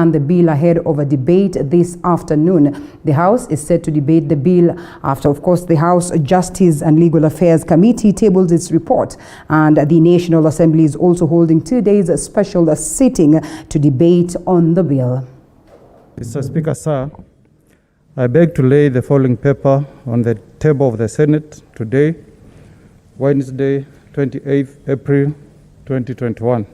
the bill ahead of a debate this afternoon. The House is set to debate the bill after, of course, the House Justice and Legal Affairs Committee tabled its report, and the National Assembly is also holding 2 days special sitting to debate on the bill. Mr. Speaker, sir, I beg to lay the following paper on the table of the Senate today, Wednesday, 28th April 2021.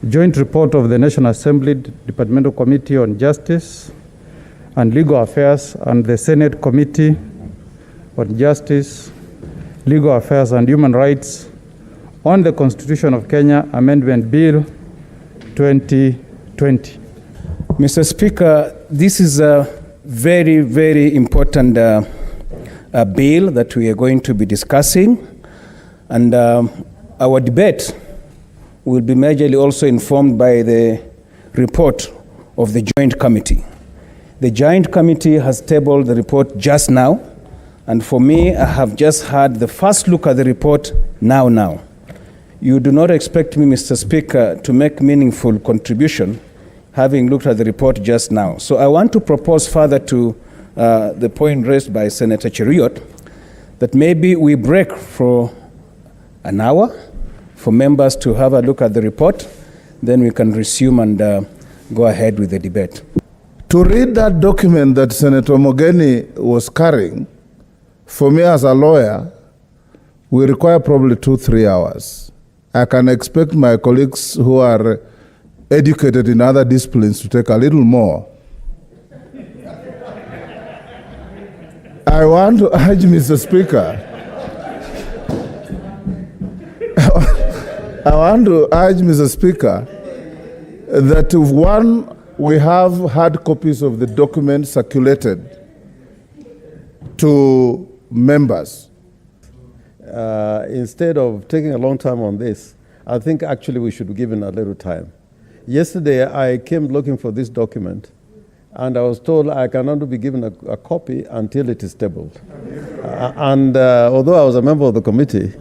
Joint report of the National Assembly Departmental Committee on Justice and Legal Affairs and the Senate Committee on Justice, Legal Affairs and Human Rights on the Constitution of Kenya Amendment Bill 2020. Mr. Speaker, this is a very, very important bill that we are going to be discussing, and our debate will be majorly also informed by the report of the Joint Committee. The Joint Committee has tabled the report just now, and for me, I have just had the first look at the report now. You do not expect me, Mr. Speaker, to make meaningful contribution having looked at the report just now. So I want to propose further to the point raised by Senator Cheruiyot that maybe we break for an hour for members to have a look at the report, then we can resume and go ahead with the debate. To read that document that Senator Mogeni was carrying, for me as a lawyer, we require probably 2-3 hours. I can expect my colleagues who are educated in other disciplines to take a little more. I want to urge Mr. Speaker, I want to urge Mr. Speaker that we have hard copies of the document circulated to members. Instead of taking a long time on this, I think actually we should be given a little time. Yesterday, I came looking for this document, and I was told I cannot be given a copy until it is tabled. Although I was a member of the committee,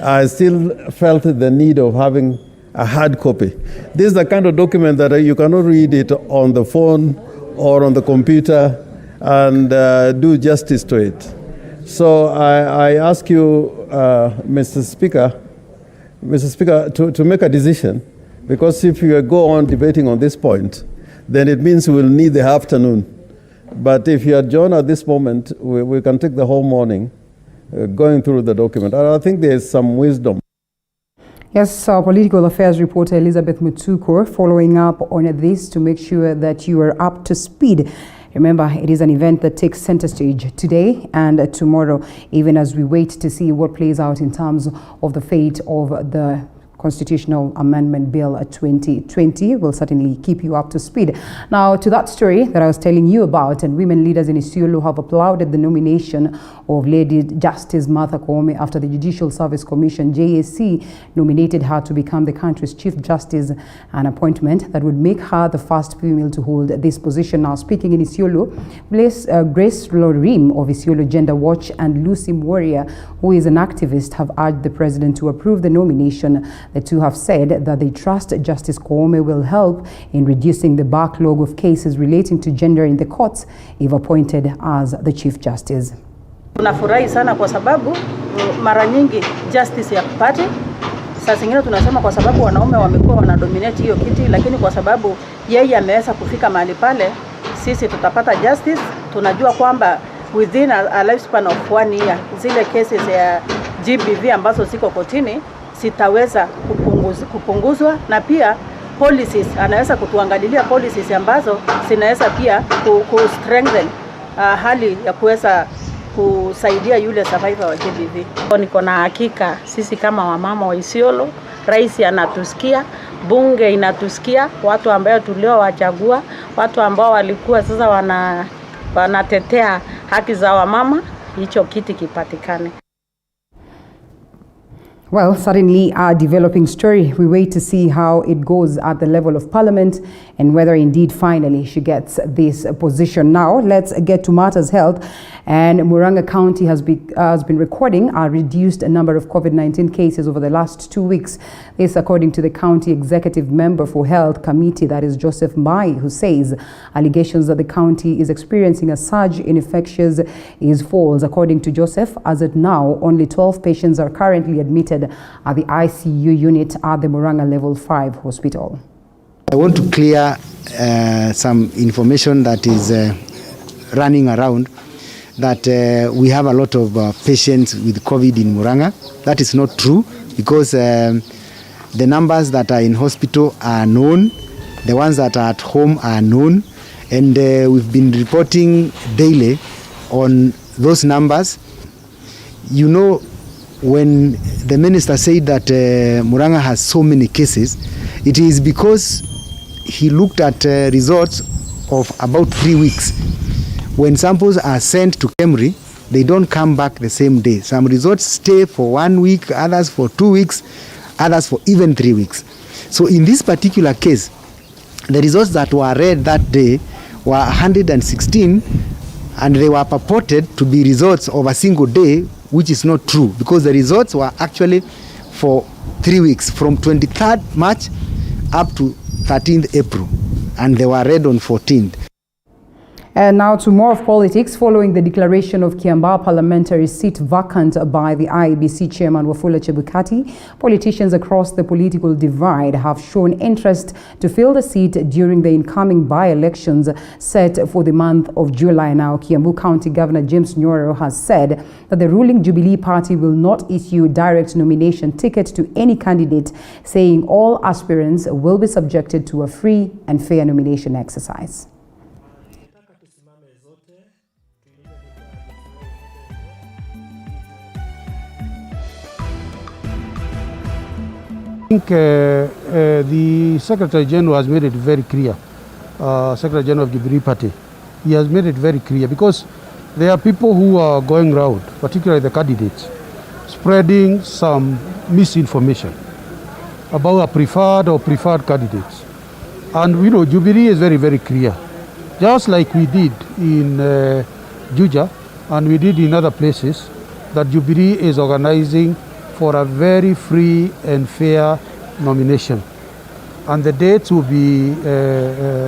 I still felt the need of having a hard copy. This is the kind of document that you cannot read it on the phone or on the computer and do justice to it. So I ask you, Mr. Speaker, to make a decision, because if you go on debating on this point, then it means we'll need the afternoon. But if you adjourn at this moment, we can take the whole morning going through the document. And I think there's some wisdom. Yes, our political affairs reporter Elizabeth Mutuko following up on this to make sure that you are up to speed. Remember, it is an event that takes center stage today and tomorrow, even as we wait to see what plays out in terms of the fate of the Constitutional Amendment Bill 2020. Will certainly keep you up to speed. Now, to that story that I was telling you about, and women leaders in Isiolo have applauded the nomination of Lady Justice Martha Koome after the Judicial Service Commission, JSC, nominated her to become the country's Chief Justice, an appointment that would make her the first female to hold this position. Now, speaking in Isiolo, Grace Lorim of Isiolo Gender Watch and Lucy Warrior, who is an activist, have urged the president to approve the nomination. The two have said that they trust Justice Koome will help in reducing the backlog of cases relating to gender in the courts if appointed as the Chief Justice. Tunafurahi sana kwa sababu mara nyingi justice ya kupati. Saa zingine tunasema kwa sababu wanaume wamekuwa wanadominate hiyo kiti, lakini kwa sababu yeye ameweza kufika mahali pale, sisi tutapata justice. Tunajua kwamba within a lifespan of 1 year, zile cases ya GBV ambazo ziko kotini sitaweza kupunguzwa, na pia policies, anaweza kutuangalilia policies ambazo zinaweza pia strengthen hali ya kuweza kusaidia yule survivor wa GBV. Niko na hakika sisi kama wamama wa Isiolo, rais anatusikia, bunge inatusikia, watu ambao tuliowachagua, watu ambao walikuwa sasa wanatetea haki za wamama, hicho kiti kipatikane. Well, certainly a developing story. We wait to see how it goes at the level of Parliament and whether indeed finally she gets this position. Now, let's get to matters health. And Murang'a County has been recording a reduced number of COVID-19 cases over the last 2 weeks. This according to the county executive member for health committee, that is Joseph Mai, who says allegations that the county is experiencing a surge in infections is false. According to Joseph, as of now, only 12 patients are currently admitted at the ICU unit at the Murang'a Level 5 hospital. I want to clear some information that is running around that we have a lot of patients with COVID in Murang'a. That is not true, because the numbers that are in hospital are known, the ones that are at home are known, and we've been reporting daily on those numbers. You know, when the minister said that Murang'a has so many cases, it is because he looked at results of about 3 weeks. When samples are sent to Kemri, they don't come back the same day. Some results stay for 1 week, others for 2 weeks, others for even 3 weeks. So in this particular case, the results that were read that day were 116, and they were purported to be results of a single day, which is not true, because the results were actually for 3 weeks, from 23rd March up to 13th April, and they were read on 14th. And now to more of politics. Following the declaration of Kiambaa parliamentary seat vacant by the IEBC chairman Wafula Chebukati, politicians across the political divide have shown interest to fill the seat during the incoming by-elections set for the month of July. Now, Kiambu County Governor James Nyoro has said that the ruling Jubilee Party will not issue direct nomination ticket to any candidate, saying all aspirants will be subjected to a free and fair nomination exercise. I think the Secretary General has made it very clear, Secretary General of the Jubilee Party. He has made it very clear, because there are people who are going around, particularly the candidates, spreading some misinformation about a preferred candidates. And we know Jubilee is very, very clear. Just like we did in Juja and we did in other places, that Jubilee is organizing for a very free and fair nomination. And the dates will be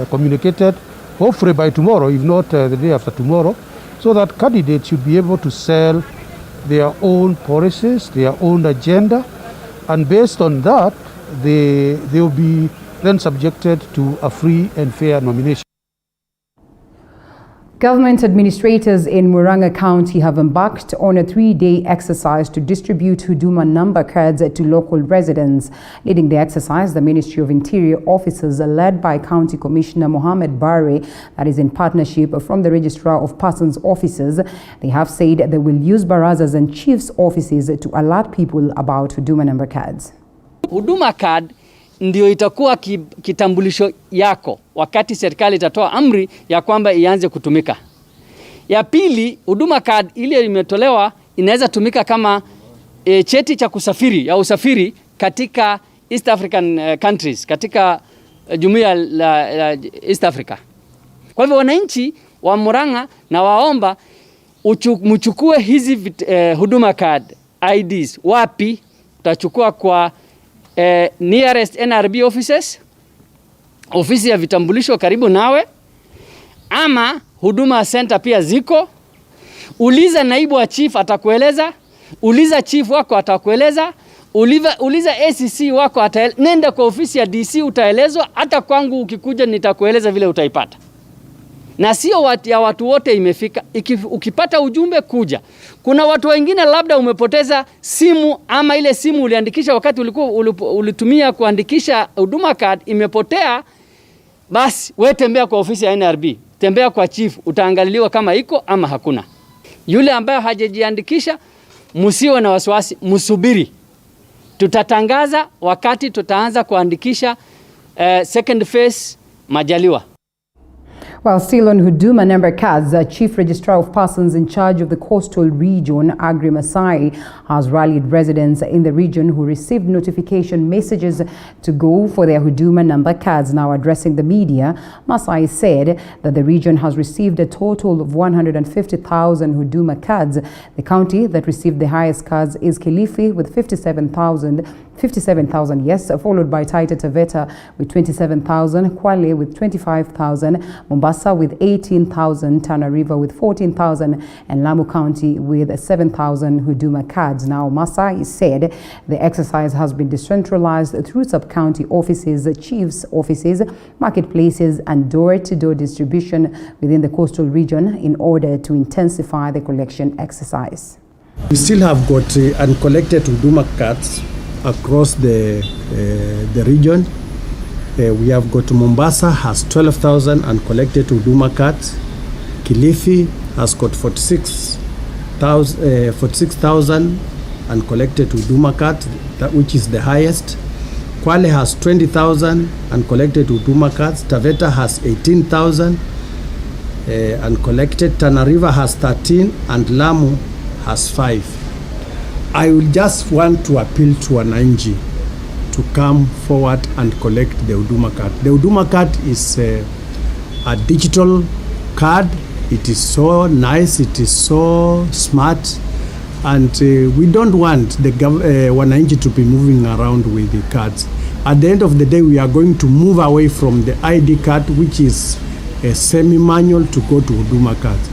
communicated hopefully by tomorrow, if not the day after tomorrow, so that candidates should be able to sell their own policies, their own agenda, and based on that, they will be then subjected to a free and fair nomination. Government administrators in Murang'a County have embarked on a 3-day exercise to distribute Huduma number cards to local residents. Leading the exercise, the Ministry of Interior officers led by County Commissioner Mohammed Bare, that is in partnership from the Registrar of Persons Officers. They have said they will use barazas and chiefs' offices to alert people about Huduma number cards. Huduma card ndio itakuwa kitambulisho yako wakati serikali itatoa amri ya kwamba ianze kutumika. Ya pili, Huduma card ile imetolewa inaweza tumika kama cheti cha kusafiri ya usafiri katika East African countries, katika jumuiya la East Africa. Kwa hivyo wananchi wa Murang'a na waomba mchukue hizi Huduma card IDs. Wapi? Utachukua kwa nearest NRB offices, ofisi ya vitambulisho karibu nawe, ama Huduma Center pia ziko. Uliza naibu wa chief atakueleza, uliza chief wako atakueleza, uliza ACC wako ataeleza, nenda kwa ofisi ya DC utaelezwa, hata kwangu ukikuja nitakueleza vile utaipata. Na sio ya watu wote imefika. Ukipata ujumbe kuja. Kuna watu wengine labda umepoteza simu, ama ile simu uliandikisha wakati ulitumia kuandikisha Huduma card imepotea, basi wewe tembea kwa ofisi ya NRB, tembea kwa chief, utaangaliwa kama iko ama hakuna. Yule ambaye hajajiandikisha, msiwe na wasiwasi, msubiri. Tutatangaza wakati tutaanza kuandikisha second phase majaliwa. While still on Huduma number cards, Chief Registrar of Persons in charge of the coastal region, Agri Masai, has rallied residents in the region who received notification messages to go for their Huduma number cards. Now addressing the media, Masai said that the region has received a total of 150,000 Huduma cards. The county that received the highest cards is Kilifi with 57,000, yes, followed by Taita Taveta with 27,000, Kwale with 25,000, Mombasa with 18,000, Tana River with 14,000, and Lamu County with 7,000 Huduma cards. Now, Masai said the exercise has been decentralized through sub-county offices, chiefs' offices, marketplaces, and door-to-door distribution within the coastal region in order to intensify the collection exercise. We still have got uncollected Huduma cards across the region. We have got Mombasa has 12,000 uncollected Huduma cards. Kilifi has got 46,000 uncollected Huduma cards, which is the highest. Kwale has 20,000 uncollected Huduma cards. Taveta has 18,000 uncollected. Tana River has 13 and Lamu has 5. I will just want to appeal to wananchi to come forward and collect the Huduma card. The Huduma card is a digital card. It is so nice, it is so smart, and we don't want the wananchi to be moving around with the cards. At the end of the day, we are going to move away from the ID card, which is a semi-manual, to go to Huduma cards.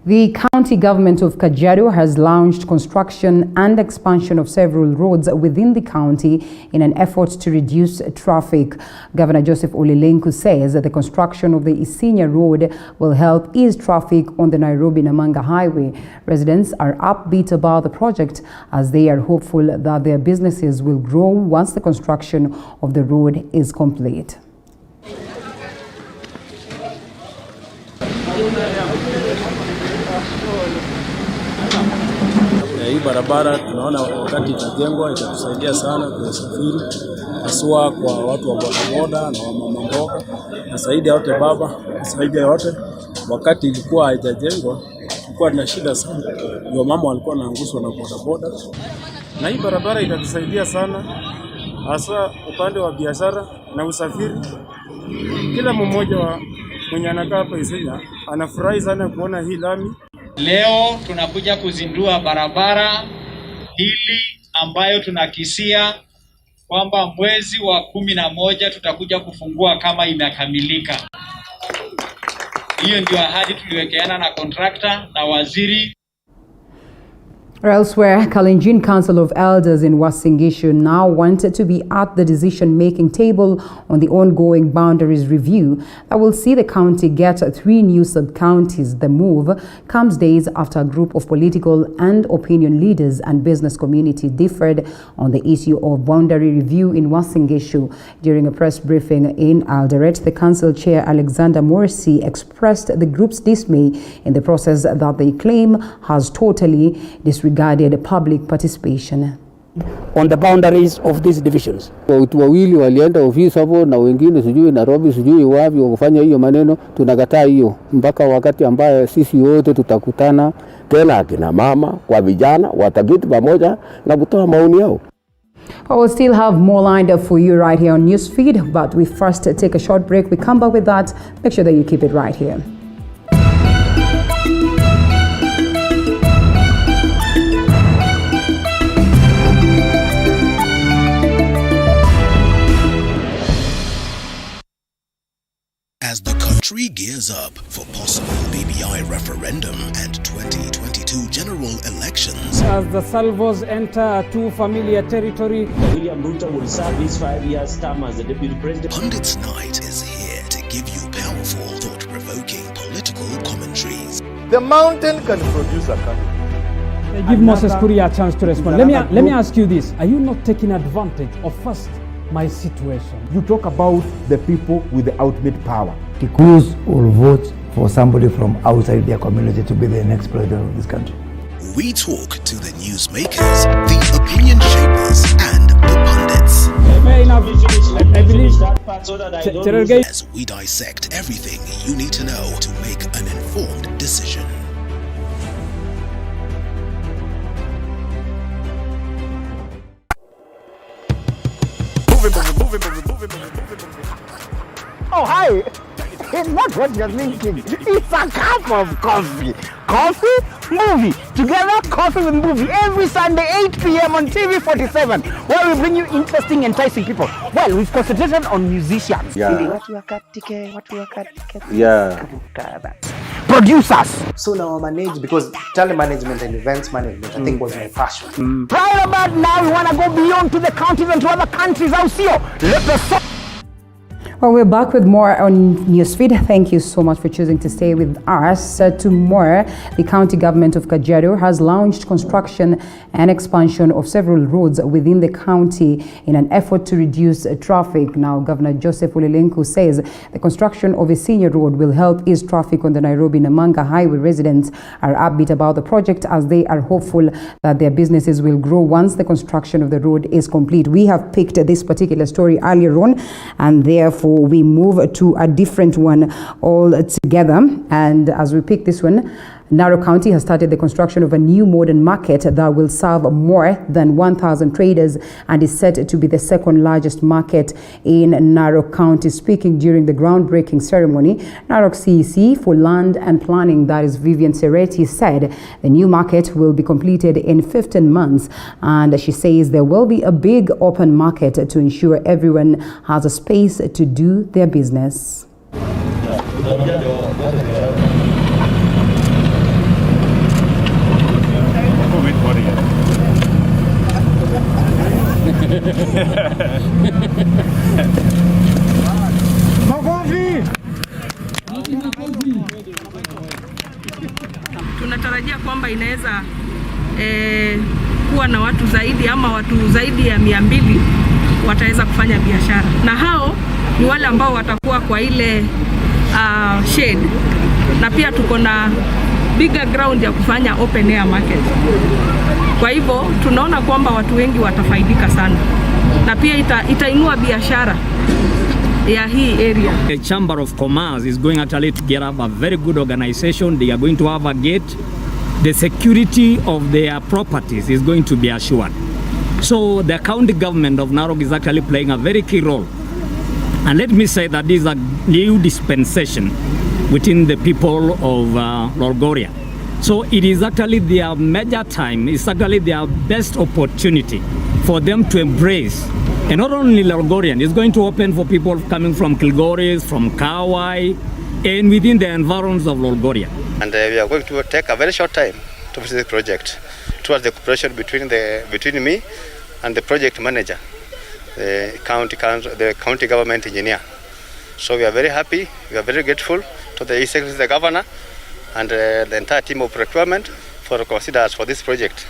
The county government of Kajiado has launched construction and expansion of several roads within the county in an effort to reduce traffic. Governor Joseph Olilenku says that the construction of the Isinya Road will help ease traffic on the Nairobi-Namanga Highway. Residents are upbeat about the project as they are hopeful that their businesses will grow once the construction of the road is complete. Hii barabara tunaona wakati itajengwa itatusaidia sana kwa usafiri, haswa kwa watu wa bodaboda na wamama mboga, na zaidi yote baba, zaidi yote wakati ilikuwa haijajengwa tulikuwa na shida sana, ndio mama walikuwa wanaanguswa na bodaboda, na hii barabara itatusaidia sana hasa upande wa biashara na usafiri. Kila mmoja wa mwenye anakaa hapa Isinya anafurahi sana kuona hii lami. Leo tunakuja kuzindua barabara hili ambayo tunakisia kwamba mwezi wa 11 tutakuja kufungua kama imekamilika. Hiyo ndio ahadi tuliwekeana na contractor na waziri. Elsewhere, Kalenjin Council of Elders in Uasin Gishu now wanted to be at the decision-making table on the ongoing boundaries review that will see the county get 3 new sub-counties. The move comes days after a group of political and opinion leaders and business community differed on the issue of boundary review in Uasin Gishu. During a press briefing in Eldoret, the council chair Alexander Morsi expressed the group's dismay in the process that they claim has totally disregarded public participation. On the boundaries of these divisions. Watu wawili walienda ofisi hapo na wengine sijui Nairobi sijui wapi wakufanya hiyo maneno, tunakataa hiyo mpaka wakati ambaye sisi wote tutakutana tena, akina mama kwa vijana wataketi pamoja na kutoa maoni yao. I will still have more lined up for you right here on Newsfeed, but we first take a short break. We come back with that. Make sure that you keep it right here. As the country gears up for possible BBI referendum and 2022 general elections. As the salvos enter too familiar territory, William Ruto will serve his 5 years term as the deputy president. Pundits Night is here to give you powerful, thought-provoking political commentaries. The mountain can produce a country. Give Moses Kuria a chance to respond. Let me ask you this. Are you not taking advantage of first my situation? You talk about the people with the ultimate power. Kikuyus will vote for somebody from outside their community to be the next president of this country. We talk to the newsmakers, the opinion shapers, and the pundits. fair enough. I believe. As we dissect everything you need to know to make an informed decision. Oh, hi. It's not what you're thinking. It's a cup of coffee. Coffee, movie. Together, coffee with movie. Every Sunday, 8 p.m. on TV 47, where we bring you interesting, enticing people. Well, we've concentrated on musicians. Yeah. Producers. So now I manage, because talent management and events management, I think was my passion. Right about now, we want to go beyond to the counties and to other countries. I'll see you. Let the Well, we're back with more on Newsfeed. Thank you so much for choosing to stay with us. Tomorrow, the county government of Kajiado has launched construction and expansion of several roads within the county in an effort to reduce traffic. Now, Governor Joseph Ulilenku says the construction of a senior road will help ease traffic on the Nairobi-Namanga highway. Residents are upbeat about the project as they are hopeful that their businesses will grow once the construction of the road is complete. We have picked this particular story earlier on, and therefore we move to a different one altogether. And as we pick this one, Narok County has started the construction of a new modern market that will serve more than 1,000 traders and is set to be the second largest market in Narok County. Speaking during the groundbreaking ceremony, Narok CEC for Land and Planning, that is Vivian Sereti, said the new market will be completed in 15 months. And she says there will be a big open market to ensure everyone has a space to do their business. Tunatarajia kwamba inaweza kuwa na watu zaidi ama watu zaidi ya 200 wataweza kufanya biashara, na hao ni wale ambao watakuwa kwa ile shade, na pia tuko na bigger ground ya kufanya open air market. Kwa hivyo tunaona kwamba watu wengi watafaidika sana, na pia itainua biashara ya hii area. The Chamber of Commerce is going actually to get up a very good organization. They are going to have a gate. The security of their properties is going to be assured. So the county government of Narok is actually playing a very key role. And let me say that this is a new dispensation within the people of Lolgoria. So it is actually their major time, it's actually their best opportunity for them to embrace. And not only Lolgorian, it's going to open for people coming from Kilgoris, from Kawai, and within the environs of Lolgoria. And we are going to take a very short time to finish the project towards the cooperation between me and the project manager, the county government engineer. So we are very happy, we are very grateful to the Secretary, the governor, and the entire team of procurement for considering us for this project.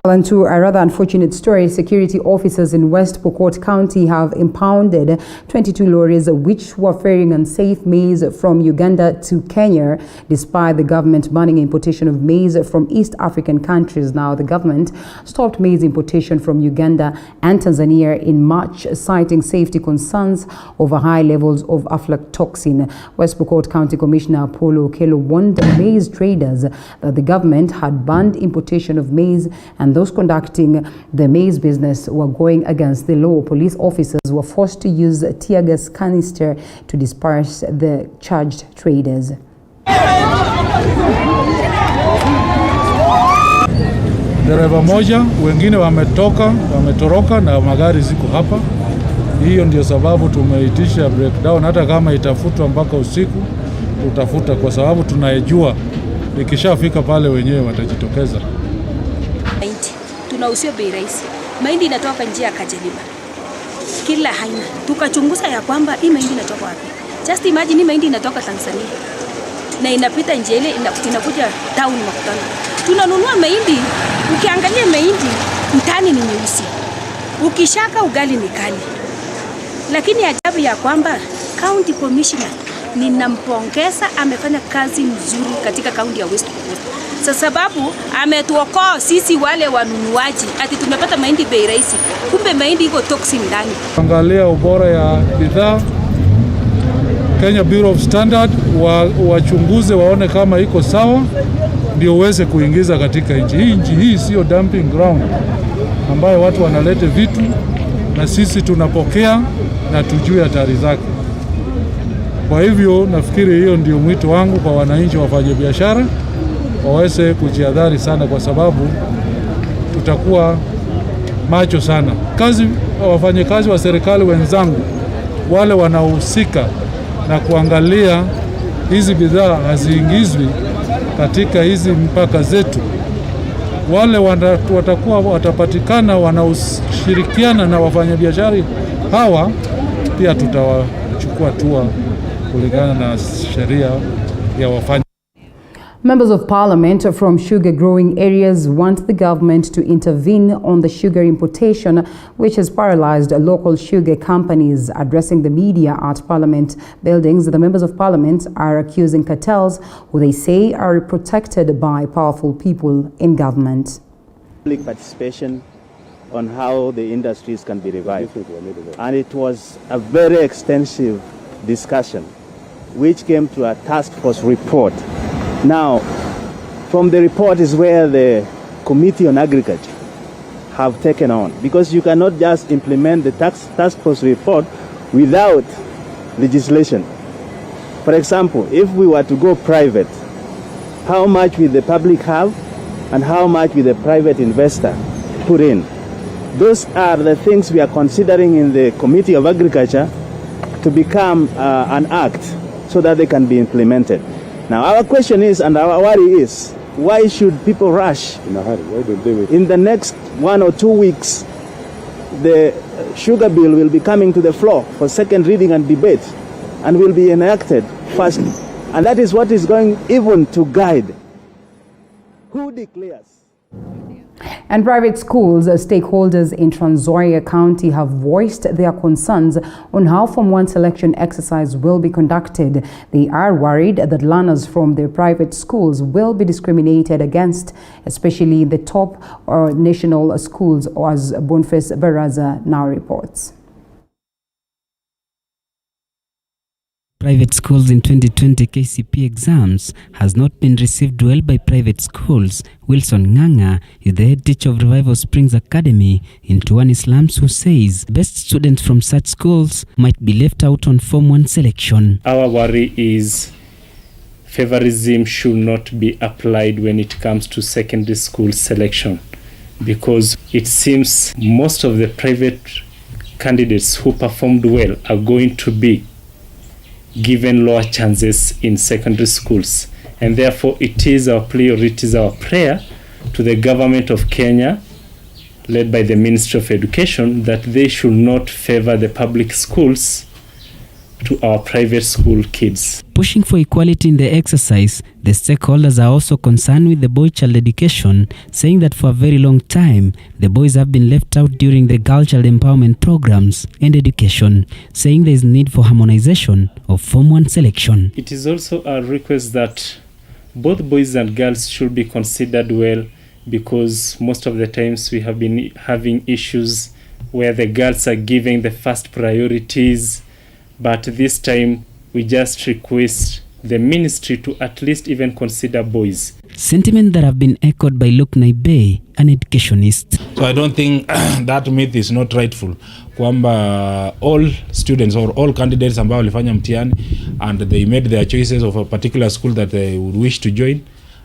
Well, and to a rather unfortunate story, security officers in West Pokot County have impounded 22 lorries which were ferrying unsafe maize from Uganda to Kenya, despite the government banning importation of maize from East African countries. Now, the government stopped maize importation from Uganda and Tanzania in March, citing safety concerns over high levels of aflatoxin. West Pokot County Commissioner Apollo Kelo warned maize traders that the government had banned importation of maize and those conducting the maize business were going against the law. Police officers were forced to use tear gas canister to disperse the charged traders. Dereva moja, wengine wametoroka na magari ziko hapa. Hiyo ndio sababu tumeitisha breakdown, hata kama itafutwa mpaka usiku tutafuta, kwa sababu tunayejua ikishafika pale wenyewe watajitokeza. Tunauzia bei rahisi. Mahindi inatoka njia ya Kajaliba. Kila haina. Tukachunguza ya kwamba hii mahindi inatoka wapi. Just imagine hii mahindi inatoka Tanzania. Na inapita njia ile inakuja town Makutano. Tunanunua mahindi, ukiangalia mahindi mtani ni nyeusi. Ukishaka ugali ni kali. Lakini ajabu ya kwamba county commissioner ninampongeza, amefanya kazi nzuri katika kaunti ya West Pokot. Sababu ametuokoa sisi wale wanunuaji, ati tumepata mahindi bei rahisi, kumbe mahindi iko toxin ndani. Angalia ubora ya bidhaa, Kenya Bureau of Standard wachunguze waone kama iko sawa, ndio uweze kuingiza katika nchi hii. Nchi hii sio dumping ground ambayo watu wanalete vitu na sisi tunapokea na tujue hatari zake. Kwa hivyo nafikiri hiyo ndio mwito wangu kwa wananchi wafanye biashara, waweze kujihadhari sana, kwa sababu tutakuwa macho sana. Wafanyakazi wa serikali wenzangu, wale wanaohusika na kuangalia hizi bidhaa haziingizwi katika hizi mpaka zetu, wale watakuwa watapatikana wanaoshirikiana na wafanyabiashara hawa, pia tutawachukua hatua kulingana na sheria ya wafanya. Members of Parliament from sugar growing areas want the government to intervene on the sugar importation, which has paralyzed local sugar companies. Addressing the media at Parliament buildings, the members of Parliament are accusing cartels, who they say are protected by powerful people in government. Public participation on how the industries can be revived. And it was a very extensive discussion which came to a task force report. Now, from the report is where the Committee on Agriculture have taken on, because you cannot just implement the task force report without legislation. For example, if we were to go private, how much will the public have and how much will the private investor put in? Those are the things we are considering in the Committee of Agriculture to become an act so that they can be implemented. Now our question is, and our worry is, why should people rush? In a hurry? Why don't they wait? In the next 1 or 2 weeks, the sugar bill will be coming to the floor for second reading and debate, and will be enacted fast. And that is what is going even to guide who declares. And private schools stakeholders in Trans Nzoia County have voiced their concerns on how Form 1 selection exercise will be conducted. They are worried that learners from their private schools will be discriminated against, especially the top or national schools, as Boniface Baraza now reports. Private schools in 2020 KCP exams has not been received well by private schools. Wilson Nganga is the head teacher of Revival Springs Academy in Tuan Islams, who says best students from such schools might be left out on Form 1 selection. Our worry is favorism should not be applied when it comes to secondary school selection, because it seems most of the private candidates who performed well are going to be given lower chances in secondary schools, and therefore it is our plea, or it is our prayer to the government of Kenya, led by the Ministry of Education, that they should not favor the public schools to our private school kids. Pushing for equality in the exercise, the stakeholders are also concerned with the boy child education, saying that for a very long time, the boys have been left out during the girl child empowerment programs and education, saying there is need for harmonization of Form 1 selection. It is also a request that both boys and girls should be considered well, because most of the times we have been having issues where the girls are giving the first priorities, but this time we just request the ministry to at least even consider boys. Sentiment that have been echoed by Luke Naibe, an educationist. So I don't think that myth is not rightful, kwamba all students or all candidates ambao walifanya mtihani and they made their choices of a particular school that they would wish to join,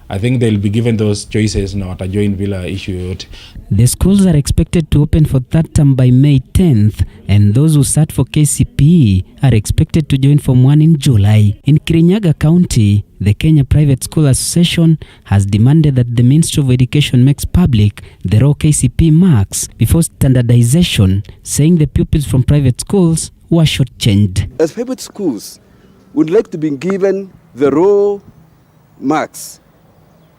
I think they'll be given those choices na watajoin bila issue yoyote. The schools are expected to open for third term by May 10th, and those who sat for KCPE are expected to join Form 1 in July. In Kirinyaga County, the Kenya Private School Association has demanded that the Ministry of Education makes public the raw KCPE marks before standardization, saying the pupils from private schools were shortchanged. As private schools would like to be given the raw marks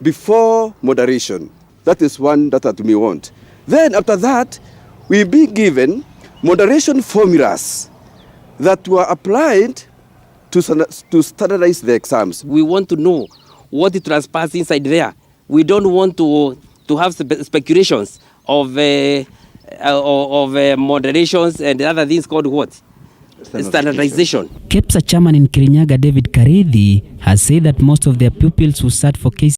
before moderation. That is one that we want. Then after that, we be given moderation formulas that were applied to standardize the exams. We want to know what it transpires inside there. We don't want to have speculations of moderations and other things called what? Standardization. KEPSA chairman in Kirinyaga, David Karethi, has said that most of their pupils who sat for